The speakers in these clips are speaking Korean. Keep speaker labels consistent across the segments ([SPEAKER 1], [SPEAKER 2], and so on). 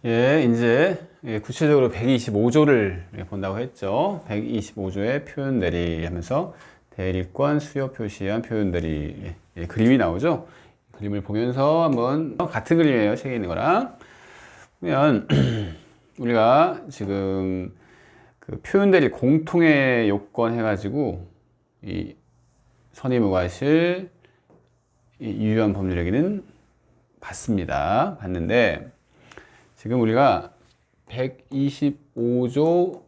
[SPEAKER 1] 예, 이제 구체적으로 125조를 본다고 했죠. 125조의 표현들이 하면서 대립권 수요 표시한 표현들이 그림이 나오죠. 그림을 보면서 한번 같은 그림이에요. 책에 있는 거랑. 그러면 우리가 지금 그 표현들이 공통의 요건 해가지고 이 선의무과실 유효한 법률행위는 봤습니다. 봤는데 지금 우리가 125조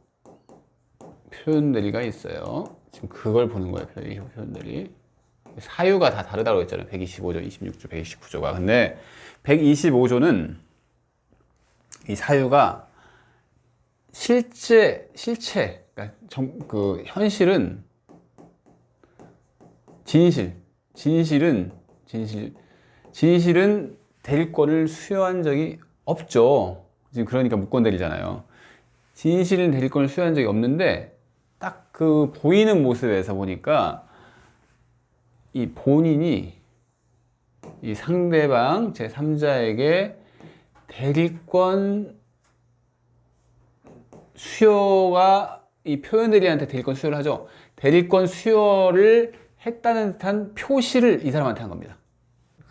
[SPEAKER 1] 표현들이가 있어요. 지금 그걸 보는 거예요. 125 표현들이. 사유가 다 다르다고 했잖아요. 125조, 26조, 129조가. 근데 125조는 이 사유가 실체, 그러니까 그 현실은 진실은 대리권을 수여한 적이 없죠. 지금 그러니까 무권대리잖아요. 진실은 대리권을 수여한 적이 없는데 딱 그 보이는 모습에서 보니까 이 본인이 이 상대방 제3자에게 대리권 수요가 이 표현대리한테 대리권 수요를 하죠. 대리권 수요를 했다는 듯한 표시를 이 사람한테 한 겁니다.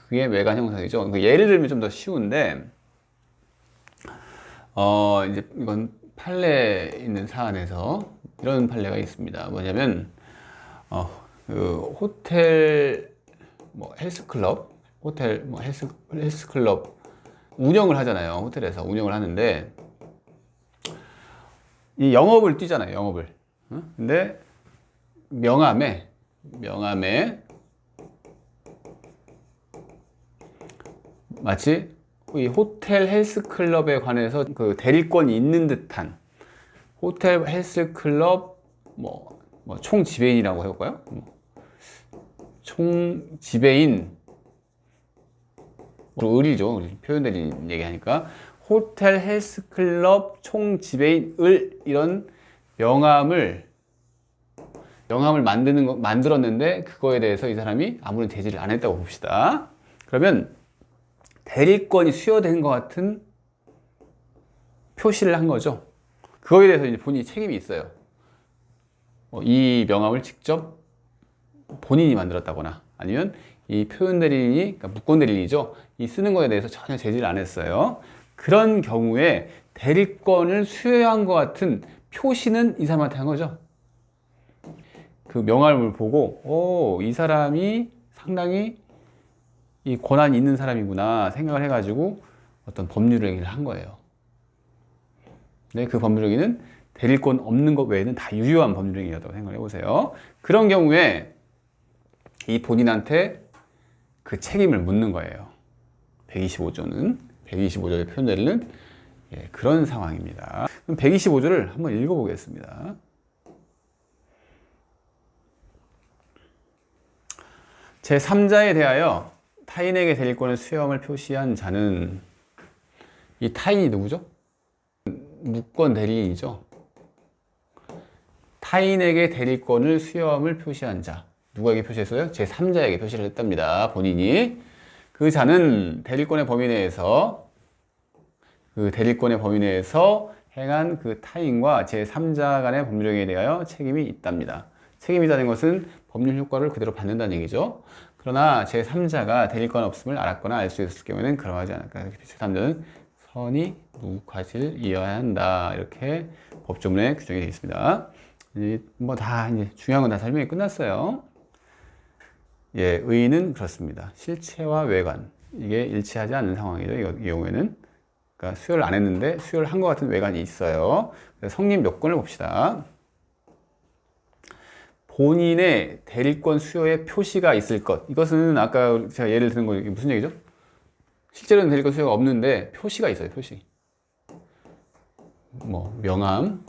[SPEAKER 1] 그게 외관 형상이죠. 예를 들면 좀 더 쉬운데, 이제 이건 판례 있는 사안에서 이런 판례가 있습니다. 뭐냐면, 그 호텔, 헬스클럽, 헬스클럽 운영을 하잖아요. 호텔에서 운영을 하는데, 이 영업을 뛰잖아요. 영업을. 근데 명함에 마치 이 호텔 헬스클럽에 관해서 그 대리권이 있는 듯한 호텔 헬스클럽 총 지배인이라고 해볼까요? 총 지배인 을이죠. 표현들이 얘기하니까 호텔 헬스클럽 총 지배인을 이런 명함을 만들었는데 그거에 대해서 이 사람이 아무런 제지를 안 했다고 봅시다. 그러면 대리권이 수여된 것 같은 표시를 한 거죠. 그거에 대해서 이제 본인이 책임이 있어요. 이 명함을 직접 본인이 만들었다거나 아니면 이 표현대리인이, 그러니까 무권대리인이죠. 이 쓰는 거에 대해서 전혀 제지를 안 했어요. 그런 경우에 대리권을 수여한 것 같은 표시는 이 사람한테 한 거죠. 그 명함을 보고, 이 사람이 상당히 이 권한이 있는 사람이구나 생각을 해가지고 어떤 법률행위를 한 거예요. 근데 그 법률행위는 대리권 없는 것 외에는 다 유효한 법률행위였다고 생각을 해보세요. 그런 경우에 이 본인한테 그 책임을 묻는 거예요. 125조의 표현들은 그런 상황입니다. 그럼 125조를 한번 읽어보겠습니다. 제3자에 대하여 타인에게 대리권을 수여함을 표시한 자는, 이 타인이 누구죠? 무권 대리인이죠. 타인에게 대리권을 수여함을 표시한 자, 누구에게 표시했어요? 제3자에게 표시를 했답니다. 본인이. 그 자는 대리권의 범위 내에서 행한 그 타인과 제3자 간의 법률행위에 대하여 책임이 있답니다. 책임이 있다는 것은 법률 효과를 그대로 받는다는 얘기죠. 그러나 제3자가 대리권 없음을 알았거나 알 수 있었을 경우에는 그러하지 않을까. 제3자는 선의 무과실이어야 한다. 이렇게 법조문에 규정이 되어 있습니다. 이제 이제 중요한 건 다 설명이 끝났어요. 의의는 그렇습니다. 실체와 외관, 이게 일치하지 않는 상황이죠. 이 경우에는. 그러니까 수요를 안 했는데 수요를 한 것 같은 외관이 있어요. 그래서 성립 요건을 봅시다. 본인의 대리권 수요의 표시가 있을 것. 이것은 아까 제가 예를 드는 거 무슨 얘기죠? 실제로는 대리권 수요가 없는데 표시가 있어요. 표시. 명함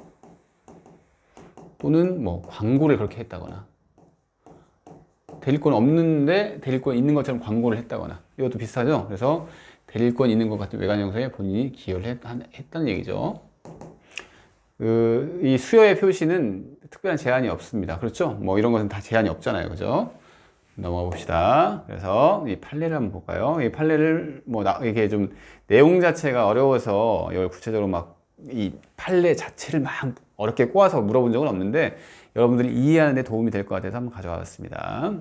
[SPEAKER 1] 또는 광고를 그렇게 했다거나, 대리권 없는데 대리권 있는 것처럼 광고를 했다거나, 이것도 비슷하죠. 그래서 대리권 있는 것 같은 외관 형성에 본인이 기여를 했다는 얘기죠. 이 수요의 표시는 특별한 제한이 없습니다. 그렇죠? 이런 것은 다 제한이 없잖아요. 그죠? 넘어가 봅시다. 그래서 이 판례를 한번 볼까요? 이 판례를 이게 좀 내용 자체가 어려워서 이걸 구체적으로 막 이 판례 자체를 막 어렵게 꼬아서 물어본 적은 없는데 여러분들이 이해하는 데 도움이 될 것 같아서 한번 가져와 봤습니다.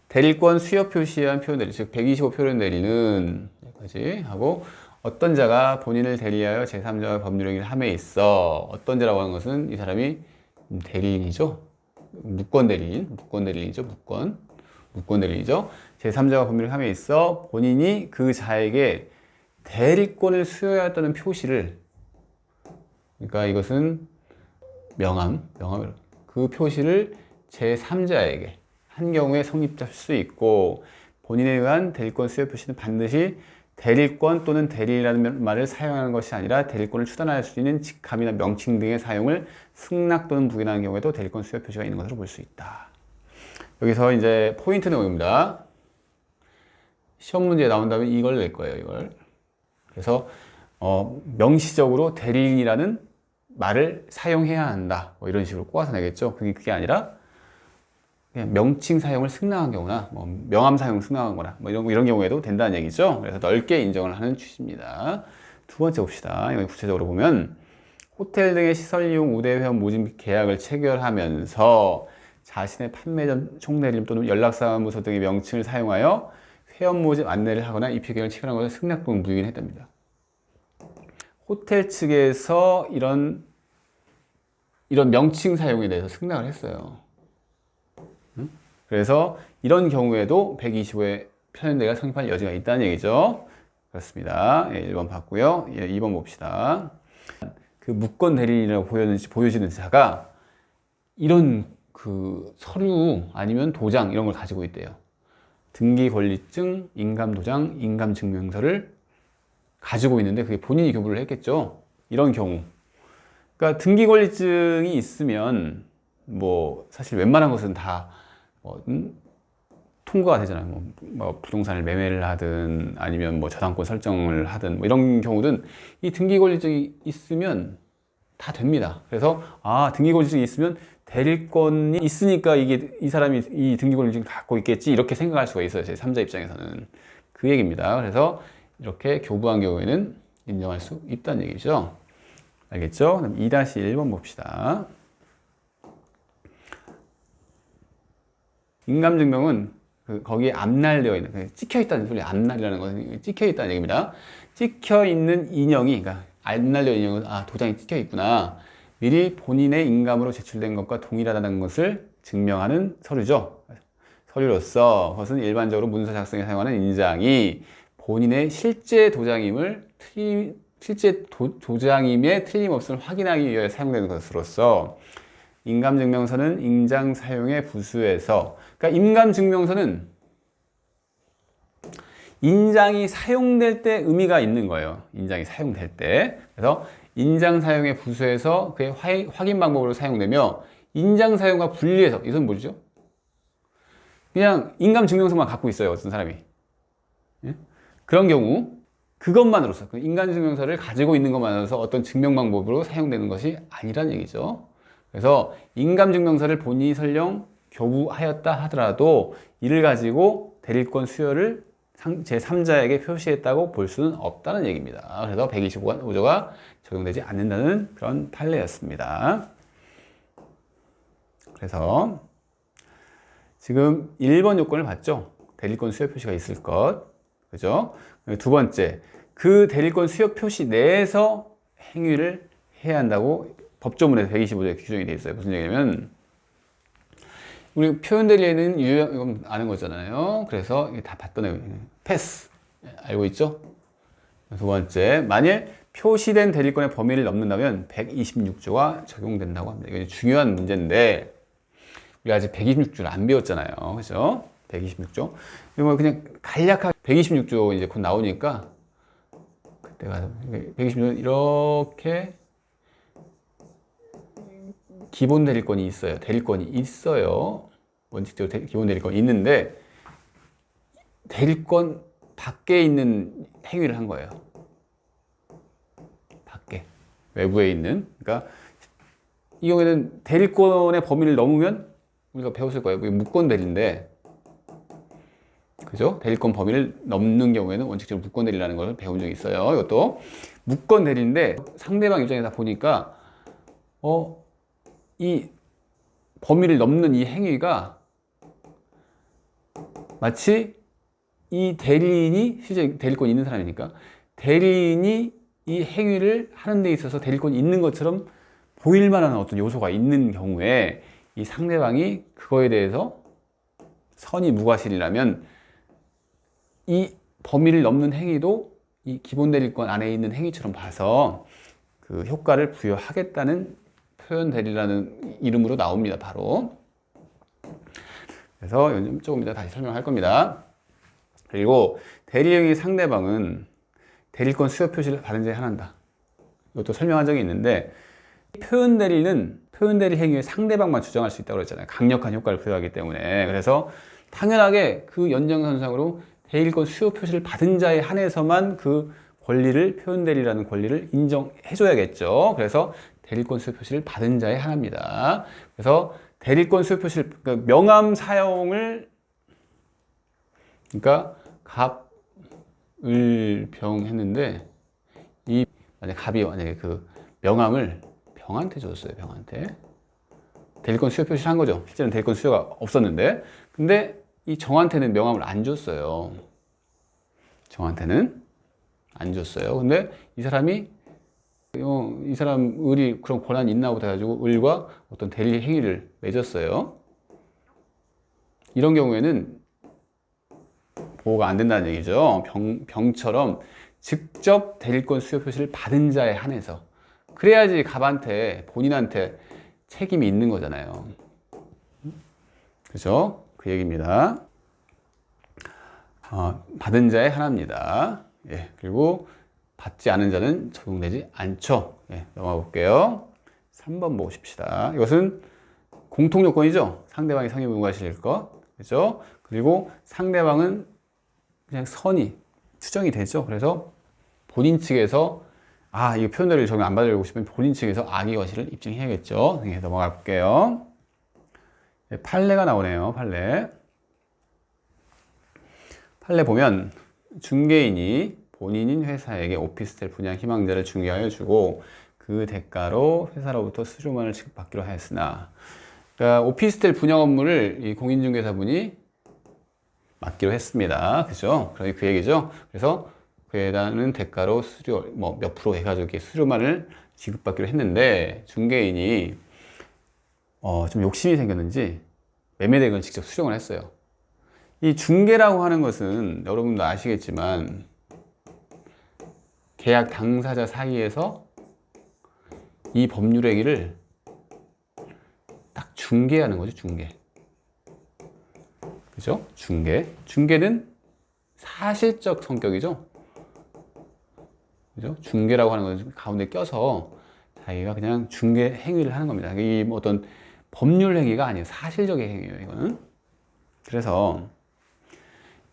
[SPEAKER 1] 대리권 수여 표시한 표현 대리, 즉 125 표현 대리는 여기까지 하고 어떤 자가 본인을 대리하여 제3자와 법률행위를 함에 있어. 어떤 자라고 하는 것은 이 사람이 대리인이죠. 무권 대리인이죠. 무권 대리인이죠. 제3자가 법률을 함에 있어 본인이 그 자에게 대리권을 수여하였다는 표시를, 그러니까 이것은 명함, 그 표시를 제3자에게 한 경우에 성립할 수 있고, 본인에 의한 대리권 수여 표시는 반드시 대리권 또는 대리라는 말을 사용하는 것이 아니라 대리권을 추단할 수 있는 직함이나 명칭 등의 사용을 승낙 또는 부인하는 경우에도 대리권 수여 표시가 있는 것으로 볼 수 있다. 여기서 이제 포인트 내용입니다. 시험 문제에 나온다면 이걸 낼 거예요, 이걸. 그래서 명시적으로 대리인이라는 말을 사용해야 한다. 뭐 이런 식으로 꼬아서 내겠죠. 그게 아니라 그냥 명칭 사용을 승낙한 경우나 명함 사용 승낙한 거나 이런 경우에도 된다는 얘기죠. 그래서 넓게 인정을 하는 취지입니다. 두 번째 봅시다. 여기 구체적으로 보면 호텔 등의 시설 이용 우대 회원 모집 계약을 체결하면서 자신의 판매점 총대리점 또는 연락사무소 등의 명칭을 사용하여 회원 모집 안내를 하거나 입회 계약을 체결한 것을 승낙 또는 무효했답니다. 호텔 측에서 이런 명칭 사용에 대해서 승낙을 했어요. 그래서 이런 경우에도 125의 편현대리가 성립할 여지가 있다는 얘기죠. 그렇습니다. 1번 봤고요. 2번 봅시다. 그 무권 대리인이라고 보여지는 자가 이런 그 서류 아니면 도장 이런 걸 가지고 있대요. 등기권리증, 인감도장, 인감증명서를 가지고 있는데 그게 본인이 교부를 했겠죠. 이런 경우. 그러니까 등기권리증이 있으면 사실 웬만한 것은 다 통과가 되잖아요. 부동산을 매매를 하든 아니면 저당권 설정을 하든 이런 경우든 이 등기권리증이 있으면 다 됩니다. 그래서 등기권리증이 있으면 대리권이 있으니까 이 사람이 이 등기권리증을 갖고 있겠지 이렇게 생각할 수가 있어요. 제 3자 입장에서는 그 얘기입니다. 그래서 이렇게 교부한 경우에는 인정할 수 있다는 얘기죠. 알겠죠? 그럼 2-1번 봅시다. 인감증명은 거기에 앞날되어 있는, 찍혀있다는 소리, 앞날이라는 것은 찍혀있다는 얘기입니다. 찍혀있는 인형이, 그러니까 앞날되어 있는 인형은 도장이 찍혀있구나. 미리 본인의 인감으로 제출된 것과 동일하다는 것을 증명하는 서류죠. 서류로서 그것은 일반적으로 문서 작성에 사용하는 인장이 본인의 실제 도장임을 도장임의 틀림없음을 확인하기 위해 사용되는 것으로서 인감증명서는 인장 사용의 부수에서, 그러니까 인감증명서는 인장이 사용될 때 의미가 있는 거예요. 인장이 사용될 때. 그래서 인장 사용의 부수에서 그의 확인 방법으로 사용되며 인장 사용과 분리해서, 이것은 뭐죠? 그냥 인감증명서만 갖고 있어요, 어떤 사람이. 예? 그런 경우 그것만으로서, 그 인감증명서를 가지고 있는 것만으로서 어떤 증명 방법으로 사용되는 것이 아니라는 얘기죠. 그래서 인감증명서를 본인이 설령 교부하였다 하더라도 이를 가지고 대리권 수여를 제3자에게 표시했다고 볼 수는 없다는 얘기입니다. 그래서 125조가 적용되지 않는다는 그런 판례였습니다. 그래서 지금 1번 요건을 봤죠? 대리권 수여 표시가 있을 것. 그죠? 두 번째, 그 대리권 수여 표시 내에서 행위를 해야 한다고 법조문에서 125조에 규정이 되어 있어요. 무슨 얘기냐면, 우리 표현 대리에는 이건 아는 거잖아요. 그래서 이게 다 봤던 내용. 패스. 알고 있죠? 두 번째, 만일 표시된 대리권의 범위를 넘는다면 126조가 적용된다고 합니다. 이거 중요한 문제인데, 우리가 아직 126조를 안 배웠잖아요. 그죠? 126조. 그냥 간략하게 126조 이제 곧 나오니까, 그때가 126조는 이렇게 기본 대리권이 있어요. 대리권이 있어요. 원칙적으로 기본 대리권이 있는데 대리권 밖에 있는 행위를 한 거예요. 밖에. 외부에 있는. 그러니까 이 경우에는 대리권의 범위를 넘으면 우리가 배웠을 거예요. 무권 대리인데, 그죠? 대리권 범위를 넘는 경우에는 원칙적으로 무권 대리라는 걸 배운 적이 있어요. 이것도 무권 대리인데 상대방 입장에서 보니까 이 범위를 넘는 이 행위가 마치 이 대리인이 실제 대리권이 있는 사람이니까 대리인이 이 행위를 하는 데 있어서 대리권이 있는 것처럼 보일 만한 어떤 요소가 있는 경우에 이 상대방이 그거에 대해서 선의 무과실이라면 이 범위를 넘는 행위도 이 기본 대리권 안에 있는 행위처럼 봐서 그 효과를 부여하겠다는 표현 대리라는 이름으로 나옵니다. 바로. 그래서 조금 이따 다시 설명할 겁니다. 그리고 대리행위 상대방은 대리권 수여 표시를 받은 자에 한한다. 이것도 설명한 적이 있는데 표현 대리는 표현 대리 행위의 상대방만 주장할 수 있다고 그랬잖아요. 강력한 효과를 부여하기 때문에. 그래서 당연하게 그 연장선상으로 대리권 수요 표시를 받은 자에 한해서만 그 권리를 표현 대리라는 권리를 인정해 줘야겠죠. 그래서 대리권 수요 표시를 받은 자에 한합니다. 그래서 대리권 수요 표시를 그러니까 명함 사용을 그러니까 갑, 을, 병 했는데 이 만약에 갑이 만약에 그 명함을 병한테 줬어요. 병한테 대리권 수요 표시를 한 거죠. 실제는 대리권 수요가 없었는데 근데 이 정한테는 명함을 안 줬어요. 정한테는 안 줬어요. 근데 이 사람이 이 사람 을이 그런 권한이 있나 보다 해가지고 을과 어떤 대리 행위를 맺었어요. 이런 경우에는 보호가 안 된다는 얘기죠. 병처럼 직접 대리권 수요 표시를 받은 자에 한해서 그래야지 갑한테 본인한테 책임이 있는 거잖아요. 그죠? 그 얘기입니다. 받은 자에 한합니다. 예, 그리고 받지 않은 자는 적용되지 않죠. 예, 넘어가 볼게요. 3번 보십시다. 이것은 공통요건이죠. 상대방이 성의 무과실일 것. 그죠? 그리고 상대방은 그냥 선이 추정이 되죠. 그래서 본인 측에서 이 표현대리를 적용 안 받으려고 싶으면 본인 측에서 악의 과실을 입증해야겠죠. 예, 넘어가 볼게요. 예, 판례가 나오네요. 판례 보면 중개인이 본인인 회사에게 오피스텔 분양 희망자를 중개하여 주고 그 대가로 회사로부터 수주만을 지급받기로 하였으나 그러니까 오피스텔 분양 업무를 이 공인중개사분이 맡기로 했습니다. 그죠? 그 얘기죠. 그래서 그에 따른 대가로 수수료 몇 프로 해가지고 이렇게 수수료만을 지급받기로 했는데 중개인이 좀 욕심이 생겼는지 매매대금을 직접 수령을 했어요. 이 중개라고 하는 것은 여러분도 아시겠지만 계약 당사자 사이에서 이 법률 행위를 딱 중개하는 거죠. 그죠? 중개는 사실적 성격이죠. 그죠? 중개라고 하는 것은 가운데 껴서 자기가 그냥 중개 행위를 하는 겁니다. 이 어떤 법률 행위가 아니에요. 사실적인 행위예요, 이거는. 그래서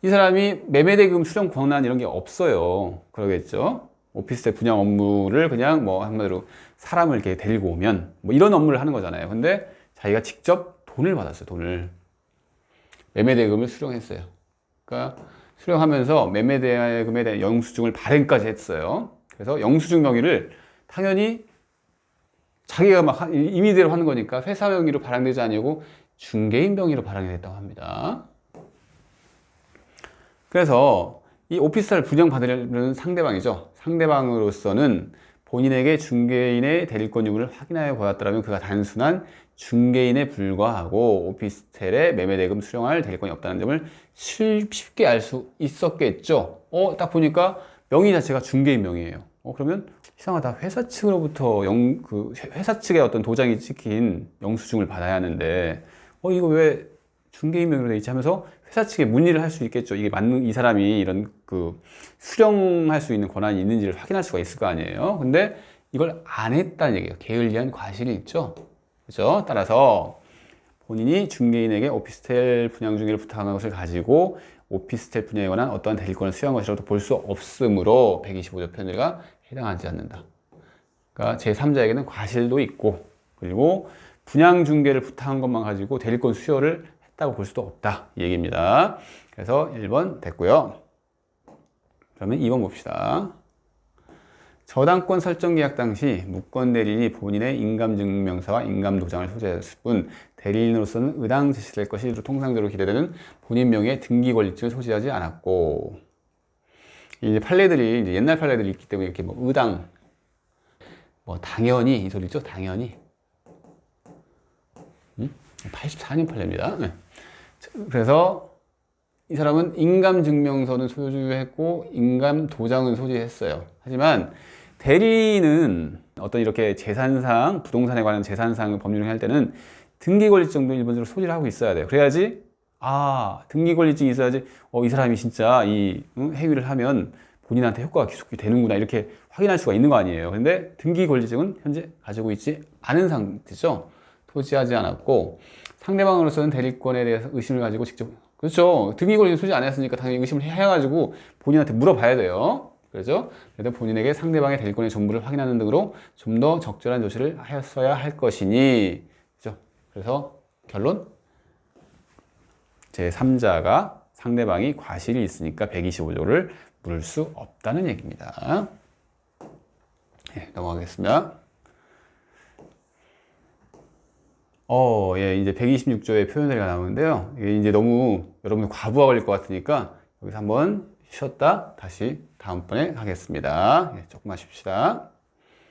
[SPEAKER 1] 이 사람이 매매대금 수령 권한 이런 게 없어요. 그러겠죠? 오피스텔 분양 업무를 그냥 한마디로 사람을 이렇게 데리고 오면 이런 업무를 하는 거잖아요. 근데 자기가 직접 돈을 받았어요. 돈을. 매매대금을 수령했어요. 그러니까 수령하면서 매매대금에 대한 영수증을 발행까지 했어요. 그래서 영수증 명의를 당연히 자기가 막 임의대로 하는 거니까 회사 명의로 발행되지 아니고 중개인 명의로 발행이 됐다고 합니다. 그래서 이 오피스텔 분양 받으려는 상대방이죠. 상대방으로서는 본인에게 중개인의 대리권 유무를 확인하여 보았더라면 그가 단순한 중개인에 불과하고 오피스텔에 매매대금 수령할 대리권이 없다는 점을 쉽게 알 수 있었겠죠. 딱 보니까 명의 자체가 중개인 명의예요. 그러면 이상하다. 회사 측으로부터 회사 측의 어떤 도장이 찍힌 영수증을 받아야 하는데 이거 왜 중개인 명의로 돼 있지 하면서 회사 측에 문의를 할 수 있겠죠. 이게 맞는 이 사람이 이런 수령할 수 있는 권한이 있는지를 확인할 수가 있을 거 아니에요. 근데 이걸 안 했다는 얘기예요. 게을리한 과실이 있죠. 그죠? 따라서 본인이 중개인에게 오피스텔 분양 중개를 부탁한 것을 가지고 오피스텔 분양에 관한 어떠한 대리권을 수여한 것이라도 볼 수 없으므로 125조 편제가 해당하지 않는다. 그러니까 제3자에게는 과실도 있고 그리고 분양 중개를 부탁한 것만 가지고 대리권 수여를 했다고 볼 수도 없다 이 얘기입니다. 그래서 1번 됐고요. 그러면 2번 봅시다. 저당권 설정 계약 당시 무권 대리인이 본인의 인감증명서와 인감도장을 소지했을 뿐 대리인으로서는 의당 제시될 것이 통상적으로 기대되는 본인 명의의 등기 권리증을 소지하지 않았고, 이제 판례들이 이제 옛날 판례들이 있기 때문에 이렇게 뭐 의당, 뭐 당연히 이 소리죠. 당연히. 84년 판례입니다. 네. 그래서 이 사람은 인감증명서는 소유했고 인감도장은 소지했어요. 하지만 대리인은 어떤 이렇게 재산상, 부동산에 관한 재산상 법률을 할 때는 등기권리증도 일반적으로 소지를 하고 있어야 돼요. 그래야지, 등기권리증이 있어야지, 이 사람이 진짜 이 행위를 하면 본인한테 효과가 계속 되는구나, 이렇게 확인할 수가 있는 거 아니에요. 근데 등기권리증은 현재 가지고 있지 않은 상태죠. 소지하지 않았고, 상대방으로서는 대리권에 대해서 의심을 가지고 직접, 그렇죠. 등기권리증 소지 안 했으니까 당연히 의심을 해가지고 본인한테 물어봐야 돼요. 그렇죠? 그래서 본인에게 상대방의 대리권의 전부를 확인하는 등으로 좀 더 적절한 조치를 하였어야 할 것이니, 그렇죠? 그래서 결론, 제3자가 상대방이 과실이 있으니까 125조를 물을 수 없다는 얘기입니다. 네, 넘어가겠습니다. 예, 이제 126조의 표현들이 나오는데요. 이게 이제 너무 여러분들 과부하 걸릴 것 같으니까 여기서 한번 쉬었다 다시 다음번에 하겠습니다. 예, 조금만 쉽시다.